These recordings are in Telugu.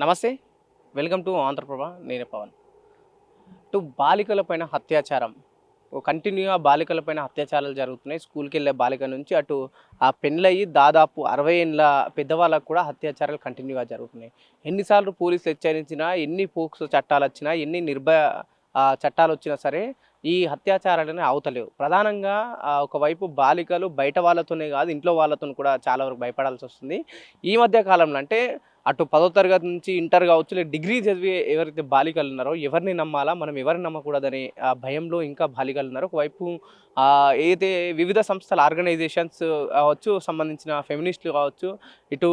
నమస్తే. Welcome to Andhraprabha. నేనే పవన్. బాలికలపైన అత్యాచారం కంటిన్యూగా బాలికలపైన అత్యాచారాలు జరుగుతున్నాయి. స్కూల్కి వెళ్ళే బాలిక నుంచి అటు ఆ పెళ్ళయి దాదాపు 60 ఏళ్ళ పెద్దవాళ్ళకు కూడా అత్యాచారాలు కంటిన్యూగా జరుగుతున్నాయి. ఎన్నిసార్లు పోలీసులు హెచ్చరించినా, ఎన్ని పోక్సో చట్టాలు వచ్చినా, ఎన్ని నిర్భయ చట్టాలు వచ్చినా సరే ఈ అత్యాచారాలని ఆగుతలేవు. ప్రధానంగా ఒకవైపు బాలికలు బయట వాళ్ళతోనే కాదు, ఇంట్లో వాళ్ళతో కూడా చాలా వరకు భయపడాల్సి వస్తుంది. ఈ మధ్య కాలంలో అంటే అటు 10వ తరగతి నుంచి ఇంటర్ కావచ్చు, లేదా డిగ్రీ చదివే ఎవరైతే బాలికలు ఉన్నారో ఎవరిని నమ్మాలా, మనం ఎవరిని నమ్మకూడదనే భయంలో ఇంకా బాలికలు ఉన్నారు. ఒకవైపు ఏదైతే వివిధ సంస్థల ఆర్గనైజేషన్స్ కావచ్చు, సంబంధించిన ఫెమినిస్టులు కావచ్చు, ఇటు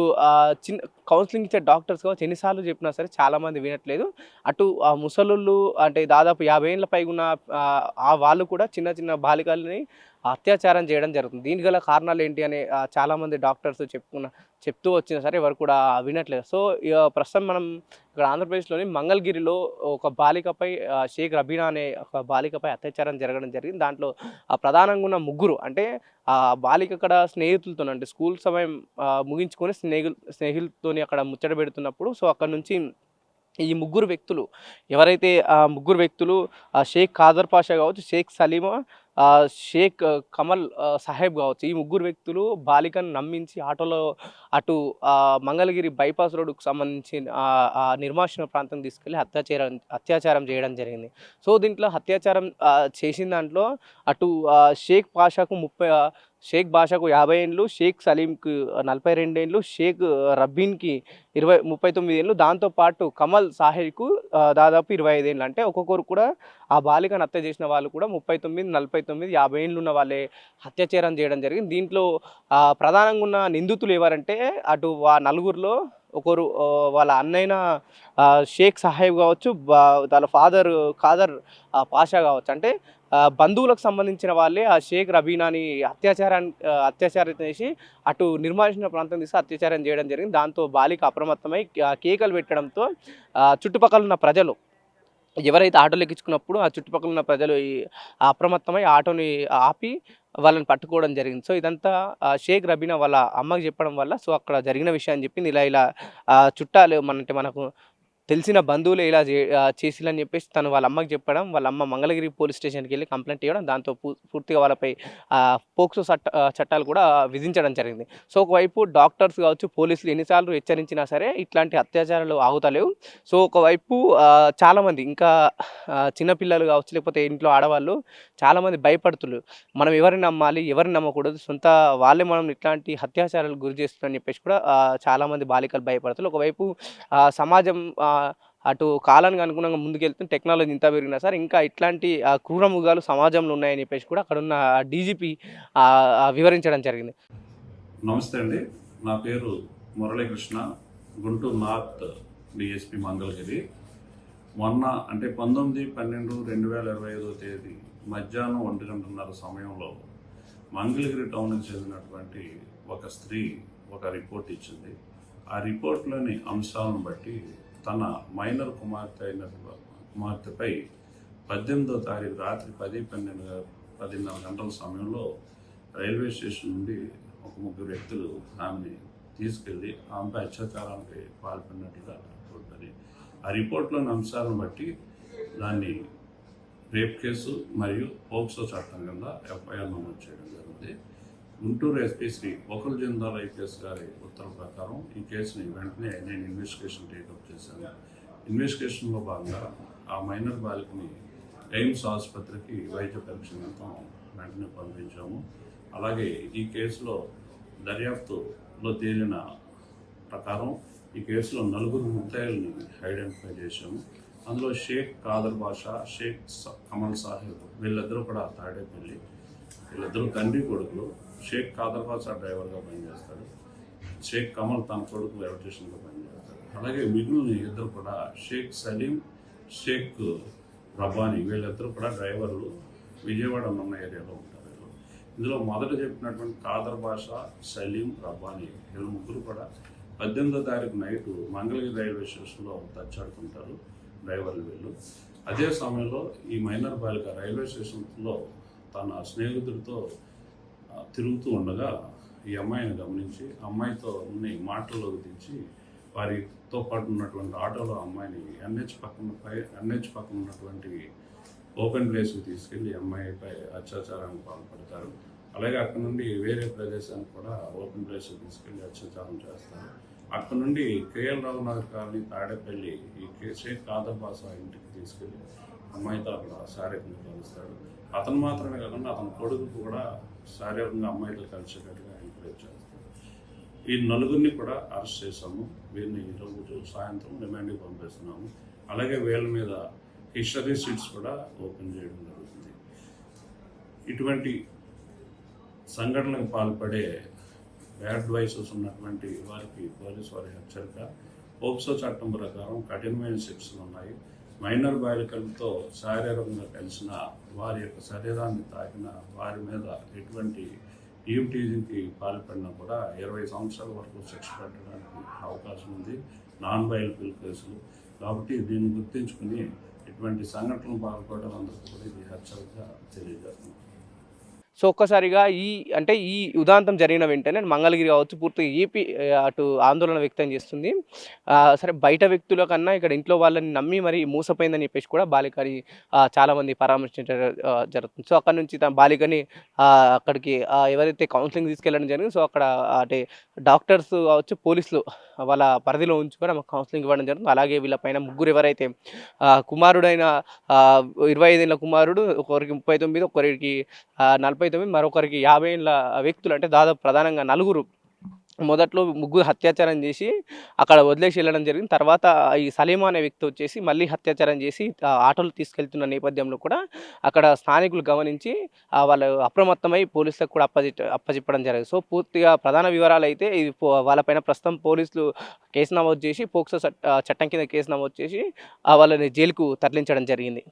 చిన్న కౌన్సిలింగ్ ఇచ్చే డాక్టర్స్ కావచ్చు, ఎన్నిసార్లు చెప్పినా సరే చాలామంది వినట్లేదు. అటు ముసలోళ్ళు అంటే దాదాపు 50 ఏళ్ళ పైగున్న వాళ్ళు కూడా చిన్న చిన్న బాలికల్ని అత్యాచారం చేయడం జరుగుతుంది. దీనికి గల కారణాలు ఏంటి అని చాలామంది డాక్టర్స్ చెప్తూ వచ్చినా సరే ఎవరు కూడా వినట్లేదు. సో ప్రస్తుతం మనం ఇక్కడ ఆంధ్రప్రదేశ్లోని మంగళగిరిలో ఒక బాలికపై షేక్ రబీనా అనే ఒక బాలికపై అత్యాచారం జరగడం జరిగింది. దాంట్లో ప్రధానంగా ఉన్న ముగ్గురు అంటే బాలిక అక్కడ స్నేహితులతో అంటే స్కూల్ సమయం ముగించుకొని స్నేహితులతోని అక్కడ ముచ్చట పెడుతున్నప్పుడు సో అక్కడ నుంచి ఈ ముగ్గురు వ్యక్తులు ఎవరైతే ముగ్గురు వ్యక్తులు షేక్ ఖాదర్ పాషా కావచ్చు, షేక్ సలీమా, షేక్ కమల్ సాహెబ్ కావచ్చు, ఈ ముగ్గురు వ్యక్తులు బాలికను నమ్మించి ఆటోలో అటు మంగళగిరి బైపాస్ రోడ్డుకు సంబంధించి నిర్మానుష్య ప్రాంతం తీసుకెళ్ళి అత్యాచారం చేయడం జరిగింది. సో దీంట్లో అత్యాచారం చేసిన దాంట్లో అటు షేక్ పాషాకు షేక్ బాషాకు 50 ఏళ్ళు, షేక్ సలీంకు 42 ఏళ్ళు, షేక్ రబ్బీన్కి 39 ఏళ్ళు, దాంతోపాటు కమల్ సాహెబ్కు దాదాపు 25 ఏళ్ళు. అంటే ఒక్కొక్కరు కూడా ఆ బాలికను హత్య చేసిన వాళ్ళు కూడా 39, 49, 50 ఏళ్ళు ఉన్న వాళ్ళే అత్యాచారం చేయడం జరిగింది. దీంట్లో ప్రధానంగా ఉన్న నిందితులు ఎవరంటే అటు నలుగురిలో ఒకరు వాళ్ళ అన్నయ్య షేక్ సాహెబ్ కావచ్చు, వాళ్ళ ఫాదర్ ఖాదర్ పాషా కావచ్చు. అంటే బంధువులకు సంబంధించిన వాళ్ళే ఆ షేక్ రబీనాని అత్యాచారం చేసి అటు నిర్మానుష్య ప్రాంతం తీసి అత్యాచారం చేయడం జరిగింది. దాంతో బాలిక అప్రమత్తమై కేకలు పెట్టడంతో చుట్టుపక్కల ఉన్న ప్రజలు ఎవరైతే ఆటోలు ఎక్కించుకున్నప్పుడు ఆ చుట్టుపక్కల ఉన్న ప్రజలు అప్రమత్తమై ఆటోని ఆపి వాళ్ళని పట్టుకోవడం జరిగింది. సో ఇదంతా షేక్ రబీనా వాళ్ళ అమ్మకి చెప్పడం వల్ల సో అక్కడ జరిగిన విషయాన్ని చెప్పింది. ఇలా చుట్టాలు మనకు తెలిసిన బంధువులే ఇలా చేసిలని చెప్పేసి తను వాళ్ళ అమ్మకి చెప్పడం, వాళ్ళ అమ్మ మంగళగిరి పోలీస్ స్టేషన్కి వెళ్ళి కంప్లైంట్ ఇవ్వడం, దాంతో పూర్తిగా వాళ్ళపై పోక్సో చట్టాలు కూడా విధించడం జరిగింది. సో ఒకవైపు డాక్టర్స్ కావచ్చు, పోలీసులు ఎన్నిసార్లు హెచ్చరించినా సరే ఇట్లాంటి అత్యాచారాలు ఆగుతలేవు. సో ఒకవైపు చాలామంది ఇంకా చిన్నపిల్లలు కావచ్చు, లేకపోతే ఇంట్లో ఆడవాళ్ళు చాలామంది భయపడుతున్నారు. మనం ఎవరిని నమ్మాలి, ఎవరిని నమ్మకూడదు, సొంత వాళ్ళే మనం ఇట్లాంటి అత్యాచారాలకు గురి చేస్తున్నారని చెప్పేసి కూడా చాలామంది బాలికలు భయపడుతున్నారు. ఒకవైపు సమాజం అటు కాలానికి అనుగుణంగా ముందుకెళ్తుంది, టెక్నాలజీ ఇంత పెరిగినా సరే ఇంకా ఇట్లాంటి క్రూరమృగాలు సమాజంలో ఉన్నాయని చెప్పేసి కూడా అక్కడ ఉన్న డీజీపీ వివరించడం జరిగింది. నమస్తే అండి, నా పేరు మురళీకృష్ణ, గుంటూరు నార్త్ డిఎస్పి మంగళగిరి. మొన్న అంటే 19/12/2025 తేదీ మధ్యాహ్నం 1:30 సమయంలో మంగళగిరి టౌన్కి చెందినటువంటి ఒక స్త్రీ ఒక రిపోర్ట్ ఇచ్చింది. ఆ రిపోర్ట్లోని అంశాలను బట్టి తన మైనర్ కుమార్తెపై 18వ తారీఖు రాత్రి 10:10 గంటల సమయంలో రైల్వే స్టేషన్ నుండి ఒక ముగ్గురు వ్యక్తులు ఆమెని తీసుకెళ్ళి ఆమెపై అత్యాచారానికి పాల్పడినట్లుగా ఉంటుంది. ఆ రిపోర్ట్లోని అంశాలను బట్టి దాన్ని రేప్ కేసు మరియు పోక్సో చట్టం కింద ఎఫ్ఐఆర్ నమోదు చేయడం జరిగింది. గుంటూరు ఎస్పీ శ్రీ ఒకరు జిందాల్ ఐపీఎస్ గారి ఉత్తర్వు ప్రకారం ఈ కేసుని వెంటనే నేను ఇన్వెస్టిగేషన్ టేకప్ చేశాను. ఇన్వెస్టిగేషన్లో భాగంగా ఆ మైనర్ బాలికని ఎయిమ్స్ ఆసుపత్రికి వైద్య పరీక్ష నిమిత్తం వెంటనే పంపించాము. అలాగే ఈ కేసులో దర్యాప్తులో తేలిన ప్రకారం ఈ కేసులో 4 ముద్దాయిల్ని ఐడెంటిఫై చేశాము. అందులో షేక్ ఖాదర్ బాషా, షేక్ కమల్ సాహెబ్ వీళ్ళిద్దరూ కూడా తాడేపల్లి, వీళ్ళిద్దరూ తండ్రి కొడుకులు. షేక్ ఖాదర్ బాషా డ్రైవర్గా పనిచేస్తాడు, షేక్ కమల్ తన కొడుకు ఎలక్ట్రీషియన్గా పనిచేస్తాడు. అలాగే మిగిలిన ఇద్దరు కూడా షేక్ సలీం, షేక్ రబ్బానీ వీళ్ళిద్దరూ కూడా డ్రైవర్లు, విజయవాడ ఉన్న ఏరియాలో ఉంటారు. ఇందులో మొదట చెప్పినటువంటి ఖాదర్ బాషా, సలీం, రబ్బానీ వీళ్ళు ముగ్గురు కూడా 18వ తారీఖు నైటు మంగళగిరి రైల్వే స్టేషన్లో తచ్చాడుతుంటారు డ్రైవర్లు వీళ్ళు. అదే సమయంలో ఈ మైనర్ బాలిక రైల్వే స్టేషన్లో తన స్నేహితుడితో తిరుగుతూ ఉండగా ఈ అమ్మాయిని గమనించి అమ్మాయితో మాటల్లోకి దించి తో పాటు ఉన్నటువంటి ఆటోలో అమ్మాయిని ఎన్హెచ్ పక్కన ఉన్నటువంటి ఓపెన్ ప్లేస్కి తీసుకెళ్లి అమ్మాయిపై అత్యాచారానికి పాల్పడతారు. అలాగే అక్కడ నుండి వేరే ప్రదేశానికి కూడా ఓపెన్ ప్లేస్కి తీసుకెళ్లి అత్యాచారం చేస్తారు. అక్కడ నుండి కేఎల్ రావునగర్ కాలనీ తాడేపల్లి షేక్ కాదర్ బాసా ఇంటికి తీసుకెళ్లి అమ్మాయితో అక్కడ శారీరకంగా కలుస్తాడు. అతను మాత్రమే కాకుండా అతని కొడుకు కూడా శారీరకంగా అమ్మాయితో కలిసేటట్టుగా ఎంకరేజ్ చేస్తాడు. ఈ నలుగురిని కూడా అరెస్ట్ చేశాము. వీరిని ఈరోజు సాయంత్రం రిమాండ్కి పంపిస్తున్నాము. అలాగే వీళ్ళ మీద హిస్టరీ షీట్స్ కూడా ఓపెన్ చేయడం జరుగుతుంది. ఇటువంటి సంఘటనలకు పాల్పడే బ్యాడ్ వాయిసెస్ ఉన్నటువంటి వారికి పోలీసు వారి హెచ్చరిక, పోక్సో చట్టం ప్రకారం కఠినమైన శిక్షలు ఉన్నాయి. మైనర్ బాలికలతో శారీరకంగా కలిసిన వారి యొక్క శరీరాన్ని తాకిన వారి మీద ఎటువంటి టీజింగ్కి పాల్పడినా కూడా 20 సంవత్సరాల వరకు శిక్ష పెట్టడానికి అవకాశం ఉంది. నాన్ బైలబుల్ కేసులు కాబట్టి దీన్ని గుర్తించుకుని ఇటువంటి సంఘటనలు పాల్పడడం అందరికీ కూడా ఇది హెచ్చరికగా తెలియజేస్తుంది. సో ఒక్కసారిగా ఈ ఉదాంతం జరిగిన వెంటనే మంగళగిరి కావచ్చు పూర్తిగా ఏపీ అటు ఆందోళన వ్యక్తం చేస్తుంది. సరే బయట వ్యక్తుల కన్నా ఇక్కడ ఇంట్లో వాళ్ళని నమ్మి మరి మోసపోయిందని చెప్పేసి కూడా బాలికని చాలామంది పరామర్శించడం జరుగుతుంది. సో అక్కడ నుంచి తన బాలికని అక్కడికి ఎవరైతే కౌన్సిలింగ్ తీసుకెళ్ళడం జరిగింది, సో అక్కడ అంటే డాక్టర్స్ కావచ్చు పోలీసులు వాళ్ళ పరిధిలో ఉంచుకొని ఆమెకు కౌన్సిలింగ్ ఇవ్వడం జరుగుతుంది. అలాగే వీళ్ళపైన ముగ్గురు ఎవరైతే కుమారుడైన 25 ఏళ్ళ కుమారుడు, ఒకరికి 39, ఒకరికి 49, మరొకరికి 50 ఏళ్ళ వ్యక్తులు అంటే దాదాపు ప్రధానంగా నలుగురు మొదట్లో ముగ్గురు హత్యాచారం చేసి అక్కడ వదిలేసి వెళ్ళడం జరిగింది. తర్వాత ఈ సలీమా అనే వ్యక్తి వచ్చేసి మళ్ళీ హత్యాచారం చేసి ఆటోలు తీసుకెళ్తున్న నేపథ్యంలో కూడా అక్కడ స్థానికులు గమనించి వాళ్ళు అప్రమత్తమై పోలీసులకు కూడా అప్పచెప్పడం జరిగింది. సో పూర్తిగా ప్రధాన వివరాలు అయితే ఇది వాళ్ళపైన ప్రస్తుతం పోలీసులు కేసు నమోదు చేసి పోక్సో చట్టం కింద కేసు నమోదు చేసి వాళ్ళని జైలుకు తరలించడం జరిగింది.